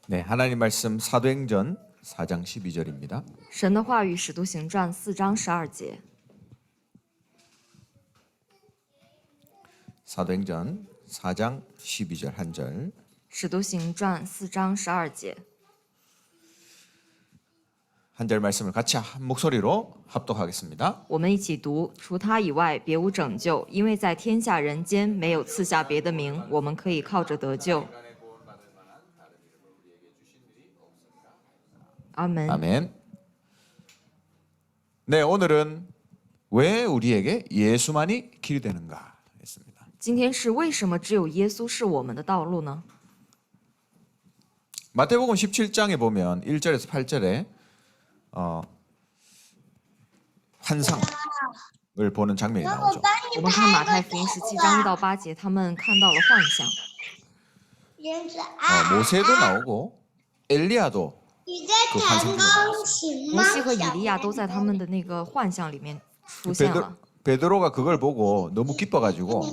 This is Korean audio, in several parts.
네, 하나님 말씀 사도행전 4장 12절입니다. 神的话语，《使徒行传》4章12节。 사도행전 4장 12절 한 절. 《使徒行传》4章12节， 한 절 말씀을 같이 한 목소리로 합독하겠습니다. 我们一起读：除他以外，别无拯救，因为在天下人间没有赐下别的名，我们可以靠着得救。阿门。 아멘. 네, 오늘은 왜 우리에게 예수만이 길이 되는가 했습니다. 今天是为什么只有耶稣是我们的道路呢？ 마태복음 17장에 보면 1절에서 8절에 환상을 보는 장면이 나오죠. 我们看马太福音17章1到8节，他们看到了幻象。 모세도 나오고 엘리야도 그 환상 摩西和以利亚都在他们的那个幻象里面出现了。 베드로가 그걸 보고 너무 기뻐가지고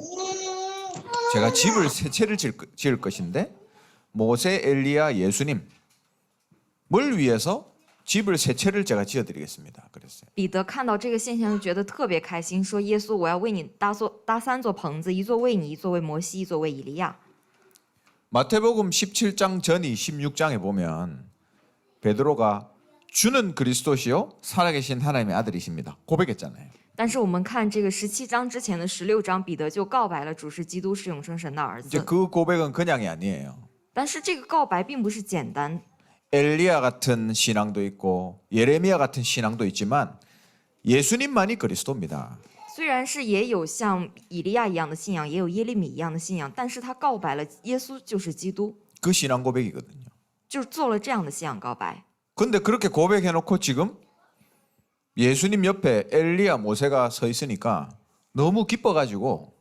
제가 집을 세 채를 지을 것인데 모세, 엘리야, 예수님을 위해서 집을 세 채를 제가 지어드리겠습니다. 그랬어요. 彼得看到这个现象就觉得特别开心，说：“耶稣，我要为你搭3座棚子，一座为你，一座为摩西，一座为以利亚。” 마태복음 17장 전이 16장에 보면 베드로가 주는 그리스도시요 살아계신 하나님의 아들이십니다. 고백했잖아요. 但是我们看这个17章之前的16章，彼得就告白了主是基督，是永生神的儿 이제 子。 그 고백은 그냥이 아니에요. 但是这个告白并不是简单， 엘리야 같은 신앙도 있고 예레미야 같은 신앙도 있지만 예수님만이 그리스도입니다. 虽然是也有像以利亚一样的信仰，也有耶利米一样的信仰，但是他告白了耶稣就是基督， 그 신앙 고백이거든요. 就是做了这样的信仰告白。 근데 그렇게 고백해놓고 지금 예수님 옆에 엘리야 모세가 서 있으니까 너무 기뻐가지고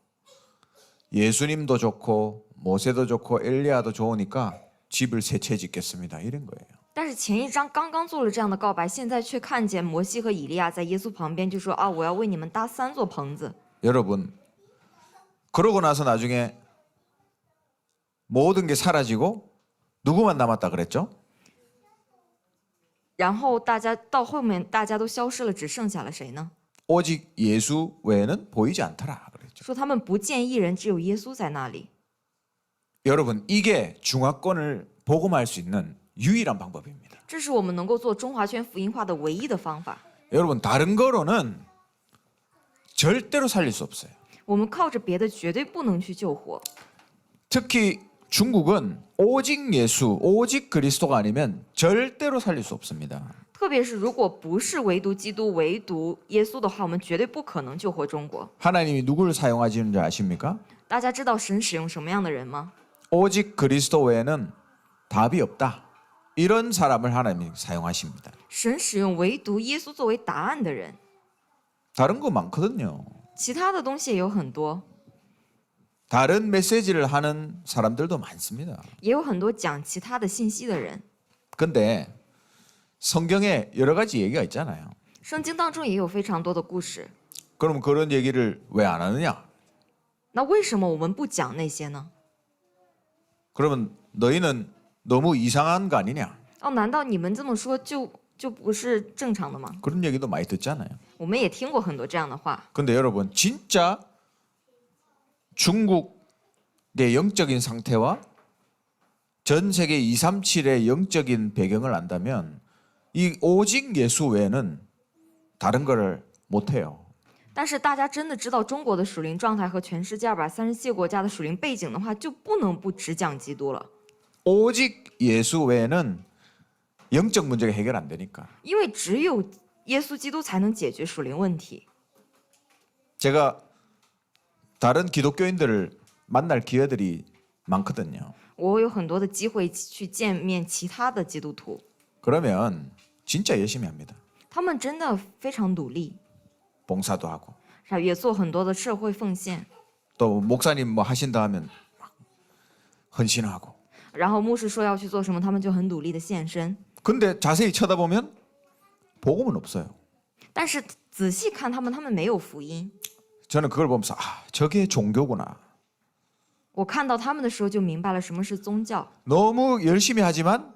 예수님도 좋고 모세도 좋고 엘리야도 좋으니까 집을 세 채 짓겠습니다. 이런 거예요. 但是前一章刚刚做了这样的告白，现在却看见摩西和以利亚在耶稣旁边，就说：“啊，我要为你们搭3座棚子。” 여러분 그러고 나서 나중에 모든 게 사라지고 누구만 남았다 그랬죠? 然后大家到后面大家都消失了，只剩下了谁呢？ 오직 예수 외에는 보이지 않더라 그랬죠. 说他们不见一人，只有耶稣在那里。 여러분 이게 중화권을 복음할 수 있는 유일한 방법입니다. 这是我们能够做中华圈福音化的唯一的方法。 여러분 다른 거로는 절대로 살릴 수 없어요. 我们靠着别的绝对不能去救活。 특히 중국은 오직 예수, 오직 그리스도가 아니면 절대로 살릴 수 없습니다. 特别是如果不是唯独基督、唯独耶稣的话，我们绝对不可能救活中国。 하나님이 누구를 사용하시는 줄 아십니까? 大家知道神使用什么样的人吗？ 오직 그리스도 외에는 답이 없다. 이런 사람을 하나님이 사용하십니다. 神使用唯独耶稣作为答案的人， 다른 거 많거든요. 其他的东西也有很多， 다른 메시지를 하는 사람들도 많습니다. 也有很多讲其他的信息的人。 근데 성경에 여러 가지 얘기가 있잖아요. 圣经当中也有非常多的故事， 그럼 그런 얘기를 왜 안 하느냐? 那为什么我们不讲那些呢？ 그러면 너희는 너무 이상한 거 아니냐? 哦，难道你们这么说就不是正常的吗？ 그런 얘기도 많이 듣잖아요. 我们也听过很多这样的话。 근데 여러분 진짜 중국의 영적인 상태와 전 세계 237의 영적인 배경을 안다면 이 오직 예수 외에는 다른 거를 못 해요. 但是大家真的知道中国的属灵状态和全世界237国家的属灵背景的话，就不能不只讲基督了， 오직 예수 외에는 영적 문제가 해결 안 되니까. 因为只有耶稣基督才能解决属灵问题。 제가 다른 기독교인들을 만날 기회들이 많거든요. 我有很多的机会去见面其他的基督徒， 그러면 진짜 열심히 합니다. 他们真的非常努力， 봉사도 하고 也做很多的社会奉献。 또 목사님 뭐 하신다 하면 막 헌신하고. 然后牧师说要去做什么，他们就很努力的献身。 근데 자세히 쳐다보면 복음은 없어요. 但是仔细看他们没有福音。 저는 그걸 보면서 아, 저게 종교구나. 我看到他们的时候就明白了什么是宗教。 너무 열심히 하지만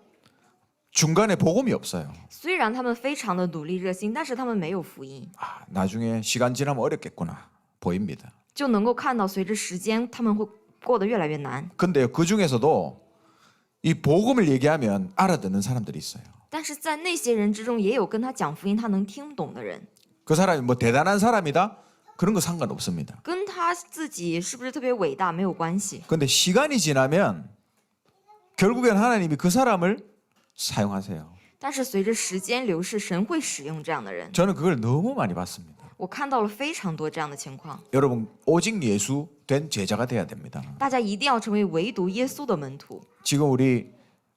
중간에 복음이 없어요. 虽然他们非常的努力热心，但是他们没有福音， 나중에 시간 지나면 어렵겠구나 보입니다. 就能够看到随着时间他们会过得越来越难。 근데 그 중에서도 이 복음을 얘기하면 알아듣는 사람들이 있어요. 但是在那些人之中，也有跟他讲福音他能听懂的人， 그 사람이 뭐 대단한 사람이다 그런 거 상관없습니다. 跟他自己是不是特别伟大没有关系。 근데 시간이 지나면 결국엔 하나님이 그 사람을 사용하세요. 但是随着时间流逝，神会使用这样的人。 저는 그걸 너무 많이 봤습니다. 我看到了非常多这样的情况。 여러분 오직 예수 된 제자가 돼야 됩니다. 大家一定要成为唯独耶稣的门徒。 지금 우리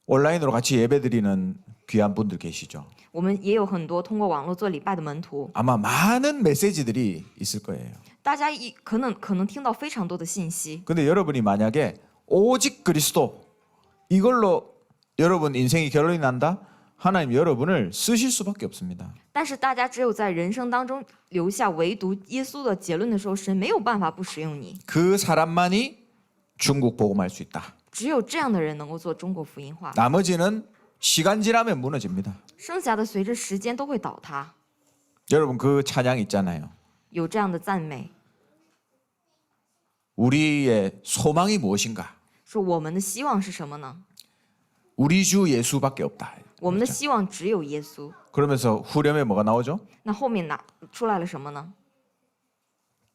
온라인으로 같이 예배드리는 귀한 분들 계시죠. 我们也有很多通过网络做礼拜的门徒， 아마 많은 메시지들이 있을 거예요. 大家可能听到非常多的信息。 근데 여러분이 만약에 오직 그리스도 이걸로 여러분 인생이 결론이 난다? 하나님 여러분을 쓰실 수밖에 없습니다. 但是大家只有在人生当中留下唯独耶稣的结论的时候，神没有办法不使用你。 그 사람만이 중국 복음할 수 있다. 只有这样的人能够做中国福音化， 나머지는 시간 지나면 무너집니다. 剩下的随着时间都会倒塌。 여러분 그 찬양 있잖아요. 有这样的赞美， 우리의 소망이 무엇인가? 说我们的希望是什么呢？ 우리 주 예수밖에 없다. 我们的希望只有耶稣。 그러면서 후렴에 뭐가 나오죠? 那后面出来了什么呢？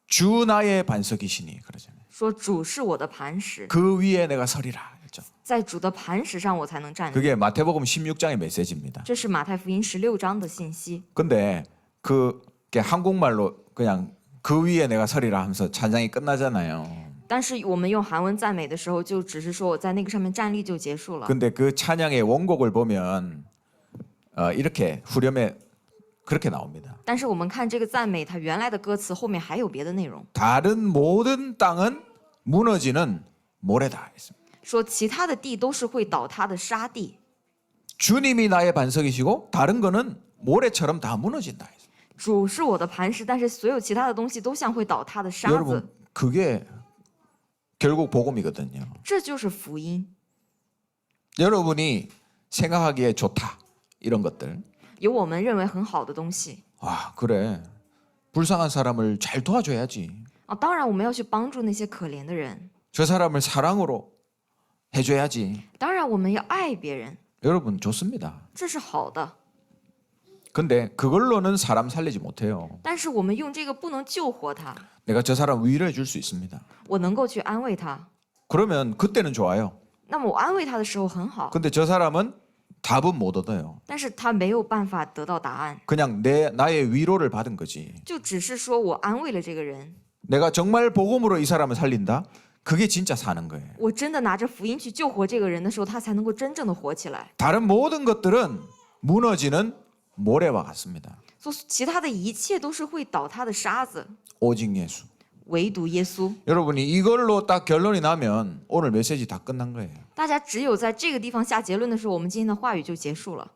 주 나의 반석이시니 그러잖아요. 说主是我的磐石， 그 위에 내가 서리라. 그렇죠? 在主的磐石上我才能站立。 그게 마태복음 16장의 메시지입니다. 这是马太福音16章的信息。 근데 그게 한국말로 그냥 그 위에 내가 서리라 하면서 찬양이 끝나잖아요. 但是我们用韩文赞美的时候，就只是说我在那个上面站立就结束了。 근데 그 찬양의 원곡을 보면 이렇게 후렴에 그렇게 나옵니다. 但是我们看这个赞美，它原来的歌词后面还有别的内容， 다른 모든 땅은 무너지는 모래다. 했습니다. 说其他的地都是会倒塌的沙地， 주님이 나의 반석이시고 다른 거는 모래처럼 다 무너진다. 했습니다. 主是我的磐石，但是所有其他的东西都像会倒塌的沙子， 여러분 그게 결국 복음이거든요. 这就是福音。 여러분이 생각하기에 좋다 이런 것들. 有我们认为很好的东西 아 그래 불쌍한 사람을 잘 도와줘야지. 啊，当然我们要去帮助那些可怜的人， 저 사람을 사랑으로 해줘야지. 当然我们要爱别人， 여러분 좋습니다. 这是好的。 근데 그걸로는 사람 살리지 못해요. 但是我们用这个不能救活他， 내가 저 사람 위로해 줄 수 있습니다. 我能够去安慰他， 그러면 그때는 좋아요. 那么我安慰他的时候很好， 근데 저 사람은 답은 못 얻어요. 但是他没有办法得到答案， 그냥 나의 위로를 받은 거지. 就只是说我安慰了这个人， 내가 정말 복음으로 이 사람을 살린다. 그게 진짜 사는 거예요. 我真的拿着福音去救活这个人的时候，他才能够真正的活起来。 다른 모든 것들은 무너지는 모래와 같습니다. 所以其他的一切都是会倒塌的沙子， 오직 예수. 唯独耶稣。 여러분이 이걸로 딱 결론이 나면 오늘 메시지 다 끝난 거예요. 大家只有在这个地方下结论的时候，我们今天的话语就结束了。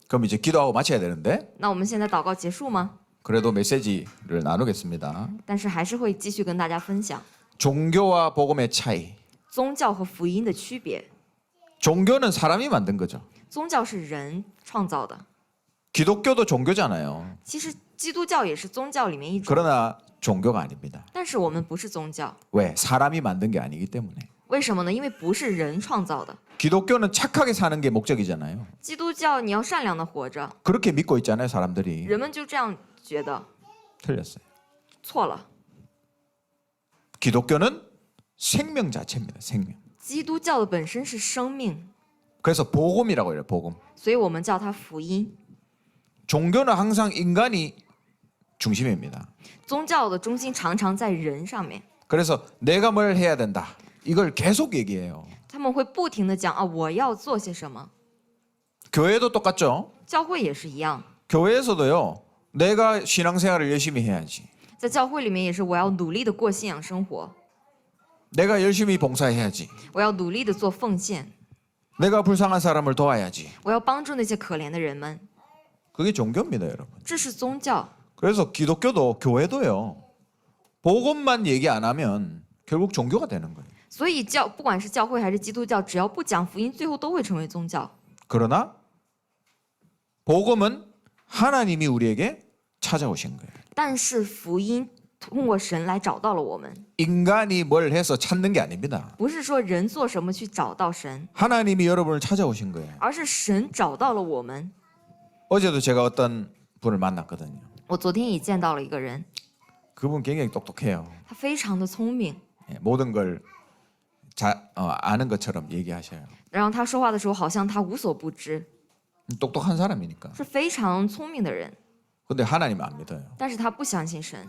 그럼 이제 기도하고 마쳐야 되는데 那我们现在祷告结束吗？ 그래도 메시지를 나누겠습니다. 但是还是会继续跟大家分享 종교와 복음의 차이. 宗教和福音的区别。 종교는 사람이 만든 거죠. 宗教是人创造的， 기독교도 종교잖아요. 其实基督教也是宗教里面一种， 그러나 종교가 아닙니다. 但是我们不是宗教， 왜? 사람이 만든 게 아니기 때문에. 为什么呢？因为不是人创造的。 기독교는 착하게 사는 게 목적이잖아요. 基督教你要善良的活着， 그렇게 믿고 있잖아요, 사람들이. 人们就这样觉得， 틀렸어요. 错了。 기독교는 생명 자체입니다. 생명. 基督教的本身是生命， 그래서 복음이라고 해요. 복음. 所以我们叫它福音。 종교는 항상 인간이 중심입니다. 宗教的中心常常在人上面， 그래서 내가 뭘 해야 된다. 이걸 계속 얘기해요. 他们会不停的讲啊，我要做些什么。 교회도 똑같죠. 教会也是一样， 교회에서도요. 내가 신앙생활을 열심히 해야지. 在教会里面也是，我要努力的过信仰生活， 내가 열심히 봉사해야지. 我要努力的做奉献， 내가 불쌍한 사람을 도와야지. 我要帮助那些可怜的人们。 그게 종교입니다, 여러분. 这是宗教。 그래서 기독교도 교회도요. 복음만 얘기 안 하면 결국 종교가 되는 거예요. 所以不管是教会还是基督教，只要不讲福音，最后都会成为宗教。 그러나 복음은 하나님이 우리에게 찾아오신 거예요. 但是福音通过神来找到了我们， 인간이 뭘 해서 찾는 게 아닙니다. 不是说人做什么去找到神， 하나님이 여러분을 찾아오신 거예요. 而是神找到了我们。 어제도 제가 어떤 분을 만났거든요. 我昨天也见到了一个人， 그분 굉장히 똑똑해요. 他非常的聪明， 예, 모든 걸 아는 것처럼 얘기하셔요. 然后他说话的时候好像他无所不知， 똑똑한 사람이니까. 是非常聪明的人， 근데 하나님 안 믿어요. 但是他不相信神，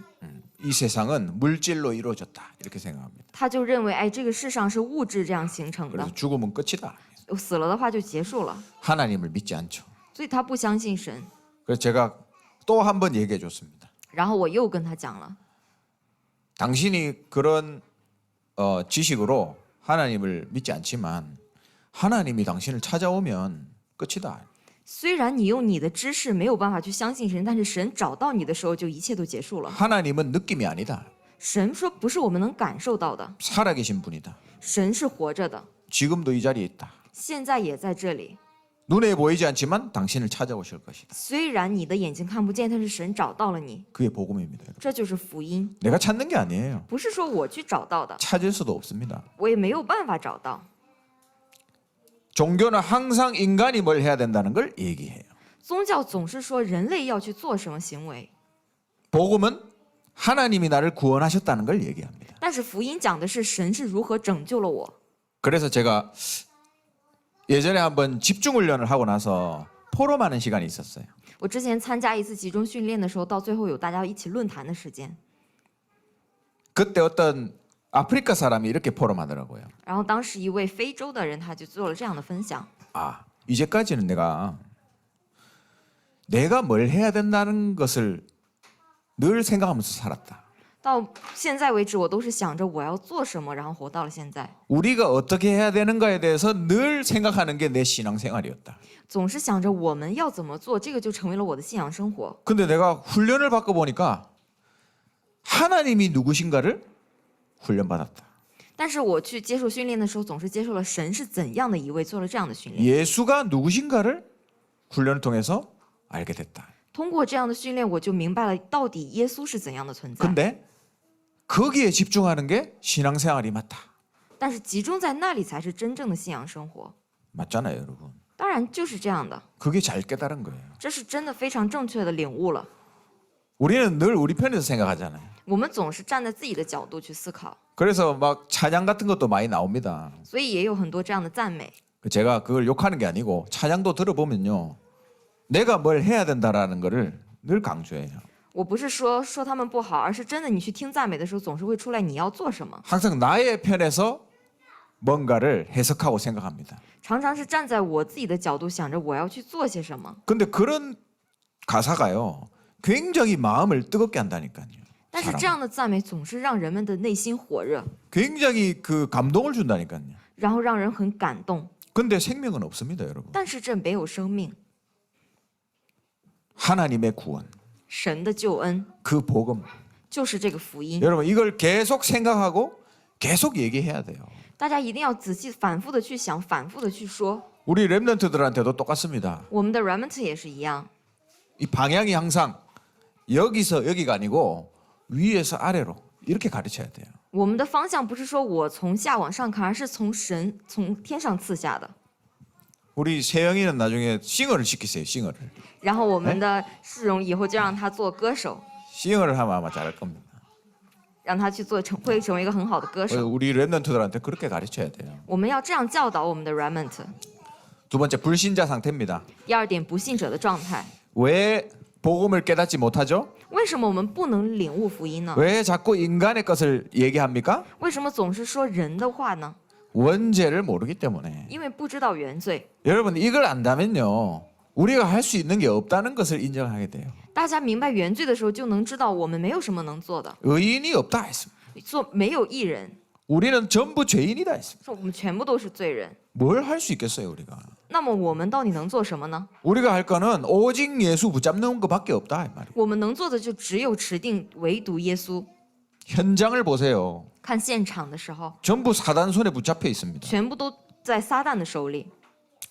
이 세상은 물질로 이루어졌다 이렇게 생각합니다. 他就认为哎这个世上是物质这样形成的 그래서 ， 죽으면 끝이다. 死了的话就结束了， 하나님을 믿지 않죠. 所以他不相信神。 그래서 제가 또 한 번 얘기해 줬습니다. 然后我又跟他讲了， 당신이 그런 지식으로 하나님을 믿지 않지만 하나님이 당신을 찾아오면 끝이다. 虽然你用你的知识没有办法去相信神，但是神找到你的时候，就一切都结束了。 하나님은 느낌이 아니다. 神说不是我们能感受到的， 살아계신 분이다. 神是活着的， 지금도 이 자리에 있다. 现在也在这里。 눈에 보이지 않지만 당신을 찾아오실 것이다. 虽然你的眼睛看不见，但是神找到了你， 그게 복음입니다. 여러분. 这就是福音， 내가 찾는 게 아니에요. 不是说我去找到的， 찾을 수도 없습니다. 我也没有办法找到。 종교는 항상 인간이 뭘 해야 된다는 걸 얘기해요. 宗教总是说人类要去做什么行为， 복음은 하나님이 나를 구원하셨다는 걸 얘기합니다. 但是福音讲的是神是如何拯救了我。 그래서 제가 예전에 한번 집중 훈련을 하고 나서 포럼하는 시간이 있었어요. 我之前参加一次集中训练的时候，到最后有大家一起论坛的时间， 그때 어떤 아프리카 사람이 이렇게 포럼하더라고요. 然后当时一位非洲的人他就做了这样的分享。 아, 이제까지는 내가 뭘 해야 된다는 것을 늘 생각하면서 살았다. 到现在为止，我都是想着我要做什么，然后活到了现在， 우리가 어떻게 해야 되는가에 대해서 늘 생각하는 게 내 신앙생활이었다. 总是想着我们要怎么做，这个就成为了我的信仰生活。 근데 내가 훈련을 받고 보니까 하나님이 누구신가를 훈련받았다. 但是我去接受训练的时候，总是接受了神是怎样的一位，做了这样的训练。 예수가 누구신가를 훈련을 통해서 알게 됐다. 通过这样的训练，我就明白了到底耶稣是怎样的存在。 근데 거기에 집중하는 게 신앙생활이 맞다. 但是集中在那里才是真正的信仰生活。 맞잖아요, 여러분. 当然就是这样的， 그게 잘 깨달은 거예요. 这是真的非常正确的领悟了。 우리는 늘 우리 편에서 생각하잖아요. 我们总是站在自己的角度去思考， 그래서 막 찬양 같은 것도 많이 나옵니다. 所以也有很多这样的赞美。 제가 그걸 욕하는 게 아니고 찬양도 들어보면요. 내가 뭘 해야 된다라는 거를 늘 강조해요. 我不是说他们不好，而是真的你去听赞美的时候，总是会出来你要做什么， 항상 나의 편에서 뭔가를 해석하고 생각합니다. 常常是站在我自己的角度想着我要去做些什么。 근데 그런 가사가요. 굉장히 마음을 뜨겁게 한다니까요. 但是这样的赞美总是让人们的内心火热， 굉장히 그 감동을 준다니까요. 然后让人很感动。 근데 생명은 없습니다, 여러분. 但是这没有生命， 하나님의 구원, 神的救恩 그 복음. 就是这个福音。 여러분 이걸 계속 생각하고 계속 얘기해야 돼요. 大家一定要仔细、反复的去想，反复的去说。 우리 렘넌트들한테도 똑같습니다. 我们的 remnant 也是一样， 이 방향이 항상 여기서 여기가 아니고 위에서 아래로 이렇게 가르쳐야 돼요. 我们的方向不是说我从下往上看，而是从神从天上赐下的。 우리 세영이는 나중에 싱어를 시키세요. 싱어를. 然后我们的世荣以后就让他做歌手， 싱어를 하면 아마 잘할 겁니다. 让他去会成为一个很好的歌手。 우리 렘넌트들한테 그렇게 가르쳐야 돼요. 我们要这样教导我们的 remnant。 두 번째 불신자 상태입니다. 第二点，不信者的状态。 왜 복음을 깨닫지 못하죠? 为什么我们不能领悟福音呢？ 왜 자꾸 인간의 것을 얘기합니까? 为什么总是说人的话呢？ 원죄를 모르기 때문에. 因为不知道原罪。 여러분 이걸 안다면요. 우리가 할 수 있는 게 없다는 것을 인정하게 돼요. 大家明白原罪的时候，就能知道我们没有什么能做的， 의인이 없다 했습니다. 做没有义人， 우리는 전부 죄인이다 했습니다. 说我们全部都是罪人。 뭘 할 수 있겠어요, 우리가? 那么我们到底能做什么呢？ 우리가 할 거는 오직 예수 붙잡는 것밖에 없다 이 말이에요. 我们能做的就只有持定唯独耶稣。 현장을 보세요. 看现场的时候， 전부 사단 손에 붙잡혀 있습니다. 全部都在撒旦的手里。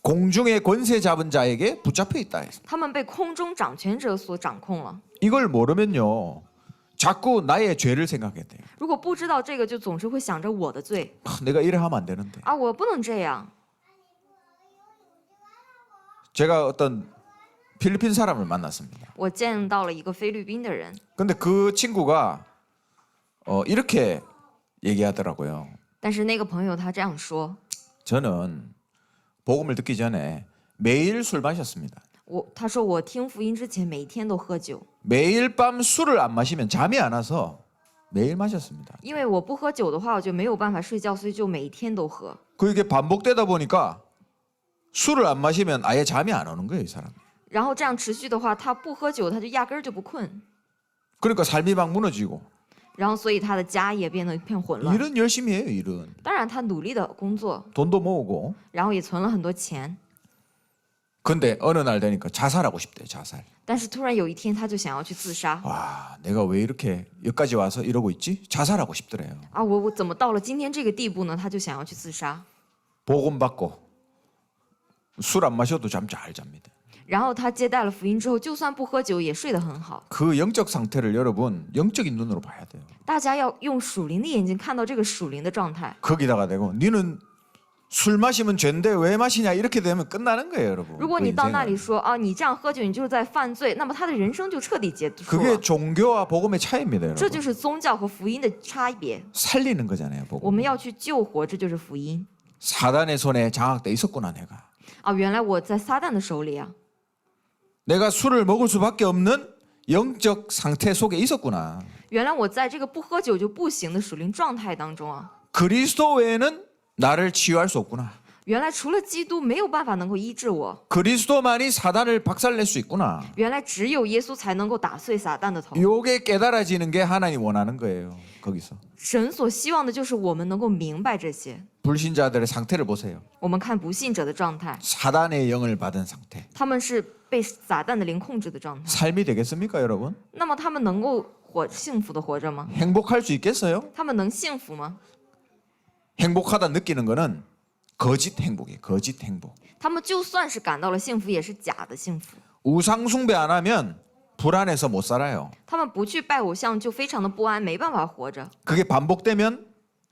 공중의 권세 잡은 자에게 붙잡혀 있다 했어. 他们被空中掌权者所掌控了。 이걸 모르면요, 자꾸 나의 죄를 생각해야 돼요. 如果不知道这个，就总是会想着我的罪 내가 이래 하면 안 되는데. 啊，我不能这样。 제가 어떤 필리핀 사람을 만났습니다. 我见到了一个菲律宾的人， 근데 그 친구가 이렇게 얘기하더라고요. 但是那个朋友他这样说， 저는 복음을 듣기 전에 매일 술 마셨습니다. 他说我听福音之前每天都喝酒， 매일 밤 술을 안 마시면 잠이 안 와서 매일 마셨습니다. 因为我不喝酒的话，我就没有办法睡觉，所以就每天都喝。 그게 반복되다 보니까 술을 안 마시면 아예 잠이 안 오는 거예요, 이 사람. 然后这样持续的话，他不喝酒，他就压根儿就不困， 그러니까 삶이 막 무너지고 然后所以他的家也变得一片混乱。 일은 열심히 해요, 일은. 当然他努力的工作， 돈도 모으고. 然后也存了很多钱， 근데 어느 날 되니까 자살하고 싶대요, 자살. 但是突然有一天他就想要去自杀 와, 내가 왜 이렇게 여기까지 와서 이러고 있지? 자살하고 싶더래요. 啊！我怎么到了今天这个地步呢？他就想要去自杀， 복음 받고 술 안 마셔도 잠 잘 잡니다. 然后他接待了福音之后，就算不喝酒也睡得很好。 그 영적 상태를 여러분 영적인 눈으로 봐야 돼요. 大家要用属灵的眼睛看到这个属灵的状态。 거기다가 대고 니는 술 마시면 죄인데 왜 마시냐 이렇게 되면 끝나는 거예요, 여러분. 如果 그 你到那里 인생은. 说啊，你这样喝酒，你就是在犯罪，那么他的人生就彻底结束 그게 了。 종교와 복음의 차이입니다, 这 여러분. 就是宗教和福音的差别。 살리는 거잖아요, 我 복음. 们要去救活，这就是福音 사단의 손에 장악돼 있었구나, 내가. 啊！原来我在撒旦的手里啊， 내가 술을 먹을 수밖에 없는 영적 상태 속에 있었구나. 原来我在这个不喝酒就不行的属灵状态当中啊， 그리스도 외에는 나를 치유할 수 없구나. 原来除了基督没有办法能够医治我， 그리스도만이 사단을 박살낼 수 있구나. 原来只有耶稣才能够打碎撒旦的头。 요게 깨달아지는 게 하나님 원하는 거예요. 거기서 神所希望的就是我们能够明白这些。 불신자들의 상태를 보세요. 我们看不信者的状态， 사단의 영을 받은 상태. 他们是被撒旦的灵控制的状态， 삶이 되겠습니까, 여러분? 那么他们能够幸福的活着吗？ 행복할 수 있겠어요? 他们能幸福吗？ 행복하다 느끼는 거는 거짓 행복이에요. 거짓 행복. 他们就算是感到了幸福，也是假的幸福。 우상 숭배 안 하면 불안해서 못 살아요. 他们不去拜偶像，就非常的不安，没办法活着。 그게 반복되면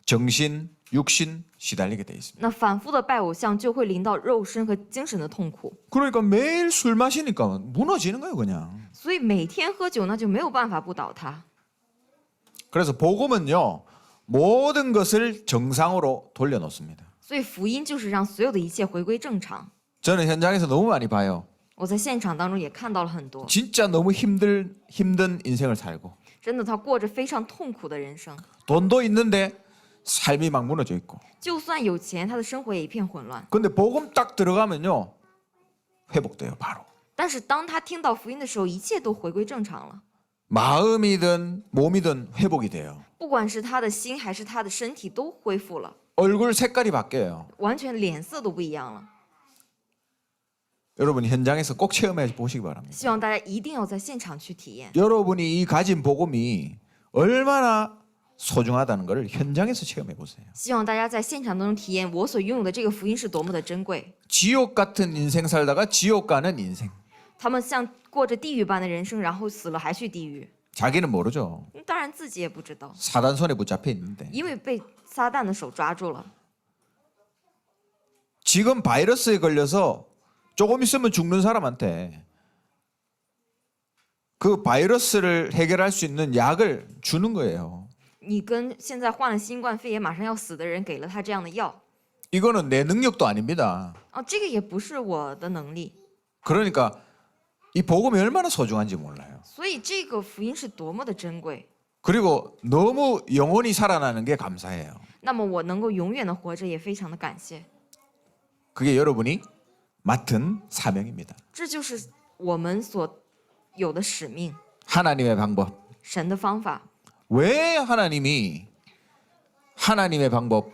정신, 육신 시달리게 돼 있습니다. 那反复的拜偶像，就会临到肉身和精神的痛苦。 그러니까 매일 술 마시니까 무너지는 거예요, 그냥. 所以每天喝酒，那就没有办法不倒塌。 그래서 복음은요, 모든 것을 정상으로 돌려놓습니다. 所以福音就是让所有的一切回归正常。 저는 현장에서 너무 많이 봐요. 我在现场当中也看到了很多， 진짜 너무 힘든 인생을 살고 真的他过着非常痛苦的人生。 돈도 있는데 삶이 막 무너져 있고. 就算有钱，他的生活也一片混乱。 근데 복음 딱 들어가면요, 회복돼요, 바로. 但是当他听到福音的时候，一切都回归正常了。 마음이든 몸이든 회복이 돼요. 不管是他的心还是他的身体都恢复了， 얼굴 색깔이 바뀌어요. 完全脸色都不一样了。 여러분 현장에서 꼭 체험해 보시기 바랍니다. 希望大家一定要在现场去体验。 여러분이 이 가진 복음이 얼마나 소중하다는 것을 현장에서 체험해 보세요. 希望大家在现场当中体验我所拥有的这个福音是多么的珍贵。 지옥 같은 인생 살다가 지옥 가는 인생. 他们像过着地狱般的人生，然后死了还去地狱。 자기는 모르죠. 当然自己也不知道， 사단 손에 붙잡혀 있는데. 因为被撒旦的手抓住了。 지금 바이러스에 걸려서 조금 있으면 죽는 사람한테 그 바이러스를 해결할 수 있는 약을 주는 거예요. 你跟现在患了新冠肺炎马上要死的人给了他这样的药， 이거는 내 능력도 아닙니다. 这个也不是我的能力， 그러니까 이 복음이 얼마나 소중한지 몰라요. 所以这个福音是多么的珍贵。 그리고 너무 영원히 살아나는 게 감사해요. 那么我能够永远的活着，也非常的感谢。 그게 여러분이 맡은 사명입니다. 这就是我们所有的使命， 하나님의 방법. 神的方法。 왜 하나님이 하나님의 방법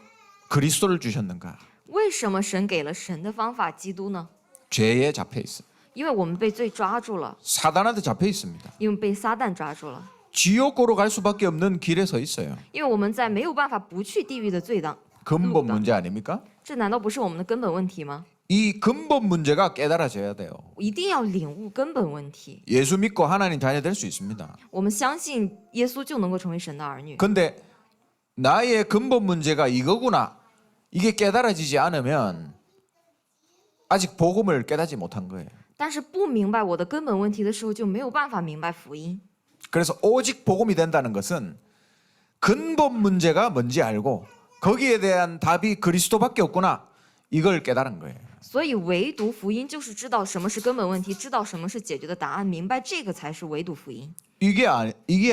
그리스도를 주셨는가? 为什么神给了神的方法基督呢？ 죄에 잡혀 있어. 因为我们被罪抓住了， 사단한테 잡혀 있습니다. 因为被撒旦抓住了， 지옥으로 갈 수밖에 없는 길에 서 있어요. 因为我们在没有办法不去地狱的罪当， 근본 문제 아닙니까? 这难道不是我们的根本问题吗？ 이 근본 문제가 깨달아져야 돼요. 一定要领悟根本问题。 예수 믿고 하나님 자녀 될 수 있습니다. 我们相信耶稣就能够成为神的儿女。 근데 나의 근본 문제가 이거구나. 이게 깨달아지지 않으면 아직 복음을 깨닫지 못한 거예요. 但是不明白我的根本问题的时候，就没有办法明白福音。 그래서 오직 복음이 된다는 것은 근본 문제가 뭔지 알고 거기에 대한 답이 그리스도밖에 없구나. 이걸 깨달은 거예요. 所以唯独福音就是知道什么是根本问题，知道什么是解决的答案，明白这个才是唯独福音。 이게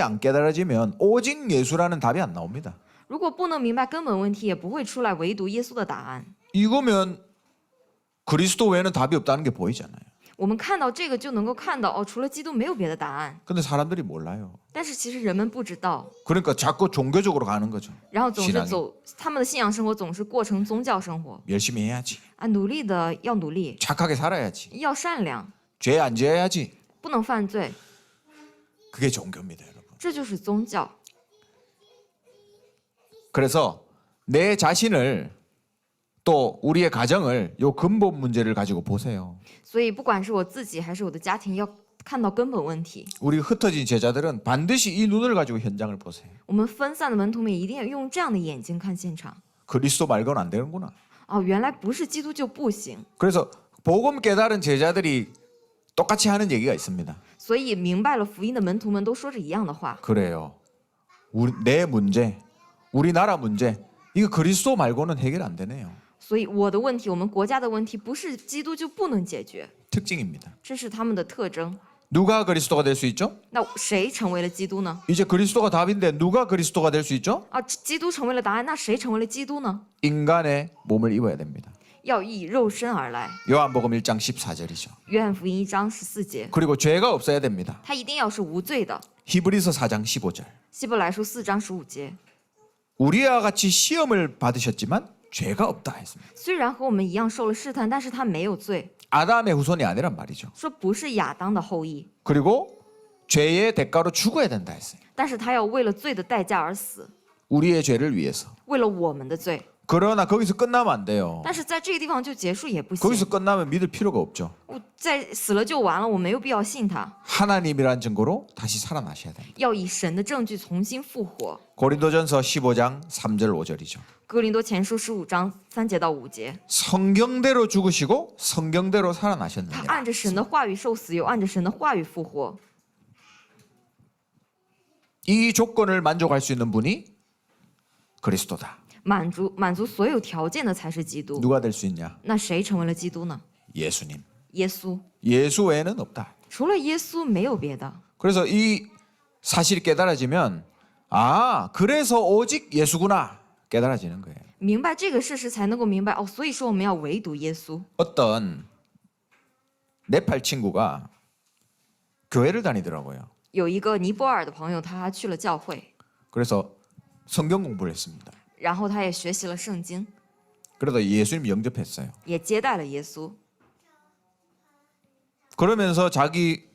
안 깨달아지면 오직 예수라는 답이 안 나옵니다. 如果不能明白根本问题，也不会出来唯独耶稣的答案。 이거면 그리스도 외에는 답이 없다는 게 보이잖아요. 我们看到这个就能够看到，哦，除了基督没有别的答案。 근데 사람들이 몰라요. 但是其实人们不知道， 그러니까 자꾸 종교적으로 가는 거죠. 然后总是 신앙이 走他们的信仰生活，总是过成宗教生活 열심히 해야지. 啊，努力的要努力， 착하게 살아야지. 要善良， 죄 안 지어야지. 不能犯罪， 그게 종교입니다, 여러분. 这就是宗教。 그래서 내 자신을 또 우리의 가정을 요 근본 문제를 가지고 보세요. 所以不管是我自己还是我的家庭，要看到根本问题。 우리 흩어진 제자들은 반드시 이 눈을 가지고 현장을 보세요. 我们分散的门徒们一定要用这样的眼睛看现场。 그리스도 말고는 안 되는구나. 哦，原来不是基督就不行。 그래서 복음 깨달은 제자들이 똑같이 하는 얘기가 있습니다. 所以明白了福音的门徒们都说着一样的话。 그래요. 내 문제, 우리나라 문제 이거 그리스도 말고는 해결 안 되네요. 所以我的问题，我们国家的问题，不是基督就不能解决， 특징입니다. 这是他们的特征。 누가 그리스도가 될 수 있죠? 那谁成为了基督呢？ 이제 그리스도가 답인데 누가 그리스도가 될 수 있죠? 啊，基督成为了答案，那谁成为了基督呢？ 인간의 몸을 입어야 됩니다. 要以肉身而来。 요한복음 1장 14절이죠. 约翰福音1章14节， 그리고 죄가 없어야 됩니다. 他一定要是无罪的。 히브리서 4장 15절. 希伯来书4章15节， 우리와 같이 시험을 받으셨지만 죄가 없다 했습니다. 虽然和我们一样受了试探，但是他没有罪， 아담의 후손이 아니란 말이죠. 说不是亚当的后裔， 그리고 죄의 대가로 죽어야 된다 했어요. 但是他要为了罪的代价而死， 우리의 죄를 위해서. 为了我们的罪。 그러나 거기서 끝나면 안 돼요. 但是在这个地方就结束也不 거기서 行， 끝나면 믿을 필요가 없죠. 我在死了就完了，我没有必要信他， 하나님이란 증거로 다시 살아나셔야 됩니다. 要以神的证据重新复活。 고린도전서 15장 3절 5절이죠. 哥林多前书15章3节到5节， 성경대로 죽으시고 성경대로 他 살아나셨느니라. 按着神的话语受死，又按着神的话语复活。 이 조건을 만족할 수 있는 분이 그리스도다. 满足所有条件的才是基督。 누가 될 수 있냐? 那谁成为了基督呢？ 예수님. 耶稣， 예수 외에는 없다. 除了耶稣没有别的。 그래서 이 사실이 깨달아지면 아 그래서 오직 예수구나 깨달아지는 거예요. 明白这个事实，才能够明白哦。所以说我们要唯独耶稣。 어떤 네팔 친구가 교회를 다니더라고요. 有一个尼泊尔的朋友，他去了教会， 그래서 성경 공부를 했습니다. 然后他也学习了圣经， 그러다 예수님 영접했어요. 也接待了耶稣。 그러면서 자기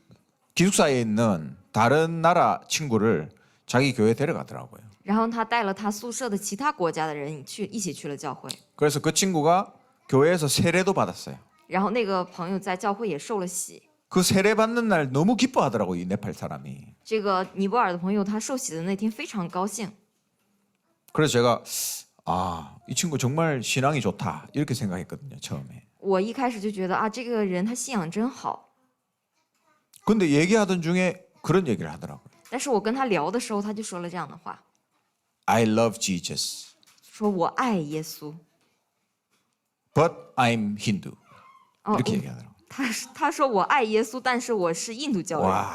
기숙사에 있는 다른 나라 친구를 자기 교회에 데려가더라고요. 然后他带了他宿舍的其他国家的人一起去了教会， 그래서 그 친구가 교회에서 세례도 받았어요. 然后那个朋友在教会也受了洗。 그 세례 받는 날 너무 기뻐하더라고 이 네팔 사람이. 这个尼泊尔的朋友他受洗的那天非常高兴， 그래서 제가 이 친구 정말 신앙이 좋다 이렇게 생각했거든요 처음에. 我一开始就觉得啊，这个人他信仰真好。 근데 얘기하던 중에 그런 얘기를 하더라고요. 但是我跟他聊的时候，他就说了这样的话， I love Jesus, 说我爱耶稣。 but I'm Hindu. 哦， 이렇게 얘기하더라고요. 他说我爱耶稣，但是我是印度教人。 와,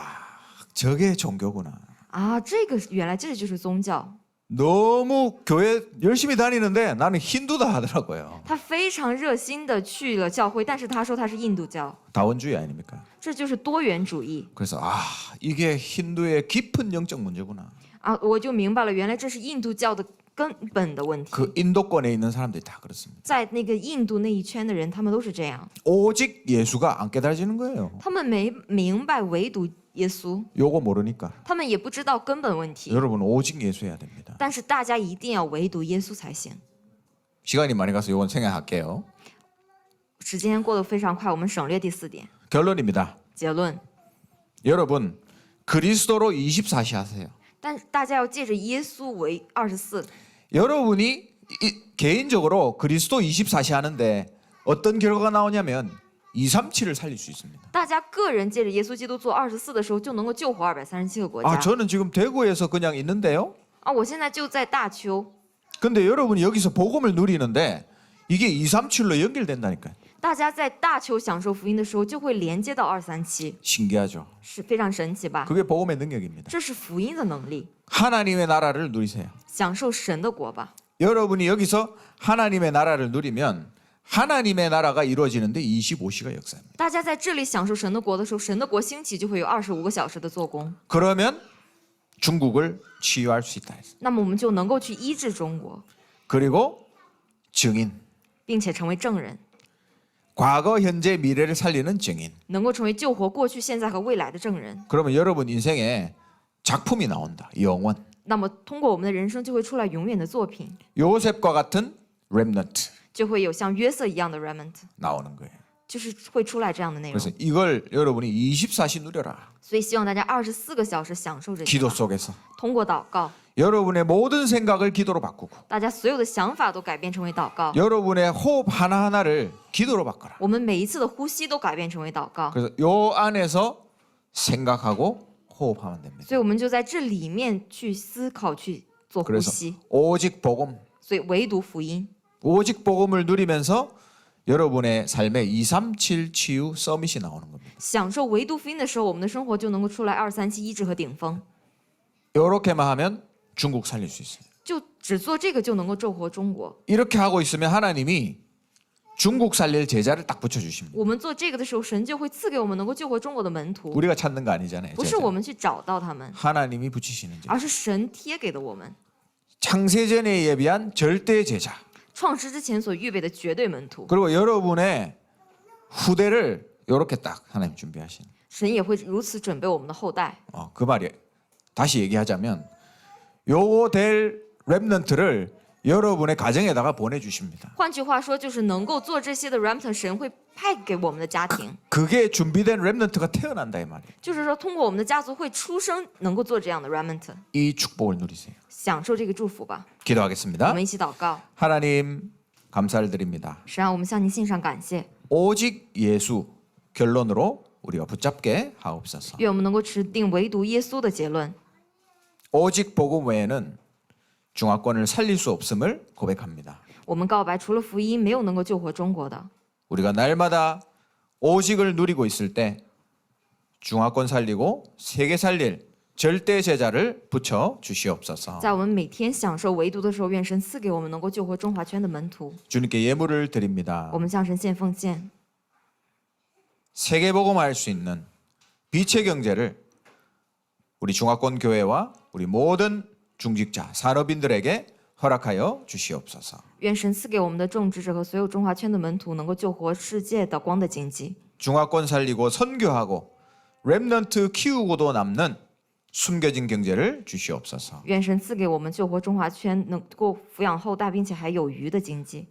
저게 종교구나. 啊，这个原来这就是宗教。 너무 교회 열심히 다니는데 나는 힌두다 하더라고요. 他非常热心的去了教会，但是他说他是印度教， 다원주의 아닙니까? 这就是多元主义 그래서 이게 힌두의 깊은 영적 문제구나. 啊！我就明白了，原来这是印度教的根本的问题。 그 인도권에 있는 사람들이 다 그렇습니다. 在那个印度那一圈的人，他们都是这样， 오직 예수가 안 깨달아지는 거예요. 他们没明白唯独耶稣， 요거 모르니까 他们也不知道根本问题。 여러분 오직 예수해야 됩니다. 但是大家一定要唯独耶稣才行。 시간이 많이 가서 요건 생략할게요. 时间过得非常快，我们省略第4点。 결론입니다. 结论， 여러분 그리스도로 24시 하세요. 但是大家要借着耶稣为24。 여러분이 개인적으로 그리스도 24시 하는데 어떤 결과가 나오냐면 237을 살릴 수 있습니다. 大家个人借着耶稣基督做24的时候，就能够救活237个国 아 家。 저는 지금 대구에서 그냥 있는데요. 我现在就在大邱， 근데 여러분이 여기서 복음을 누리는데 이게 237로 연결된다니까요. 大家在大邱享受福音的时候，就会连接到237， 신기하죠. 是非常神奇吧？ 그게 복음의 능력입니다. 这是福音的能力， 하나님의 나라를 누리세요. 享受神的国吧。 여러분이 여기서 하나님의 나라를 누리면 하나님의 나라가 이루어지는데 25시가 역사입니다. 大家在这里享受神的国的时候，神的国兴起就会有25个小时的做工， 그러면 중국을 치유할 수 있다. 那么我们就能够去医治中国， 그리고 증인, 并且成为证人， 과거, 현재, 미래를 살리는 증인. 能够成为救活过去、现在和未来的证人。 그러면 여러분 인생에 작품이 나온다. 영원. 那么通过我们的人生就会出来永远的作品， 요셉과 같은 렘넌트 就会有像约瑟一样的 remnant， 나오는 거예요. 就是会出来这样的内容。 그래서 이걸 여러분이 24시 누려라. 所以希望大家24个小时享受这些 기도 吧， 속에서 通过祷告， 여러분의 모든 생각을 기도로 바꾸고 大家所有的想法都改变成为祷告， 여러분의 호흡 하나하나를 기도로 바꿔라. 我们每一次的呼吸都改变成为祷告。 그래서 요 안에서 생각하고 호흡하면 됩니다. 所以我们就在这里面去思考、去做呼 그래서 吸。 오직 복음, 所以唯独福音， 오직 복음을 누리면서 여러분의 삶에 237 치유 서밋이 나오는 겁니다. 享受唯独福音的时候，我们的生活就能够出来237医治和顶峰。 이렇게만 하면 중국 살릴 수 있어요. 就只做这个就能够救活中国。 이렇게 하고 있으면 하나님이 중국 살릴 제자를 딱 붙여주십니다. 我们做这个的时候，神就会赐给我们能够救活中国的门徒， 우리가 찾는 거 아니잖아요. 不是 제자. 我们去找到他们， 하나님이 붙이시는 제자. 而是神贴给的我们。 창세전에 예비한 절대 제자. 创世之前所预备的绝对门徒， 그리고 여러분의 후대를 이렇게 딱 하나님 준비하신. 神也会如此准备我们的后代。 그 말이 다시 얘기하자면 요거 될 렘넌트를 여러분의 가정에다가 보내주십니다. 换句话说，就是能够做这些的 remnant， 神会派给我们的家庭， 그게 준비된 렘넌트가 태어난다 이 말이에요. 就是说通过我们的家族会出生能够做这样的 remnant， 이 축복을 누리세요. 享受这个祝福吧。我 기도하겠습니다. 们一起祷告， 하나님 감사를 드립니다. 神啊，我们向您献上感谢， 오직 예수 결론으로 우리가 붙잡게 하옵소서. 愿我们能够持定唯独耶稣的结论， 오직 복음 외에는 중화권을 살릴 수 없음을 고백합니다. 我们告白除了福音，没有能够救活中国的。 우리가 날마다 오직을 누리고 있을 때 중화권 살리고 세계 살릴 절대 제자를 붙여 주시옵소서. 在我们每天享受唯独的时候，愿神赐给我们能够救活中华圈的门徒。 주님께 예물을 드립니다. 我们向神献奉献， 세계 복음화할 수 있는 빛의 경제를 우리 중화권 교회와 우리 모든 중직자 산업인들에게 허락하여 주시옵소서. 愿神赐给我们的种植者和所有中华圈的门徒，能够救活世界的光的经济。 중화권 살리고 선교하고 렘넌트 키우고도 남는 숨겨진 경제를 주시옵소서. 愿神赐给我们救活中华圈，能够抚养后代，并且还有余的经济。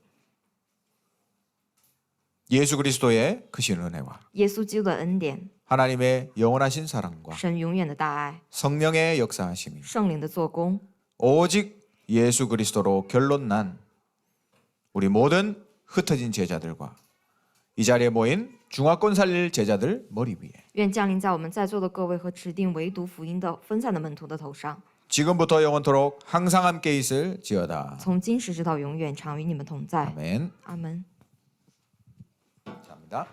예수 그리스도의 크신 은혜와 耶稣基督的恩典， 하나님의 영원하신 사랑과 神永远的大爱， 성령의 역사하심이 圣灵的做工， 오직 예수 그리스도로 결론난 우리 모든 흩어진 제자들과 이 자리에 모인 중화권 살릴 제자들 머리 위에 愿降临在我们在座的各位和指定唯独福音的分散的门徒的头上， 지금부터 영원토록 항상 함께 있을지어다. 从今时直到永远，常与你们同在。 아멘. 阿门。 감사합니다.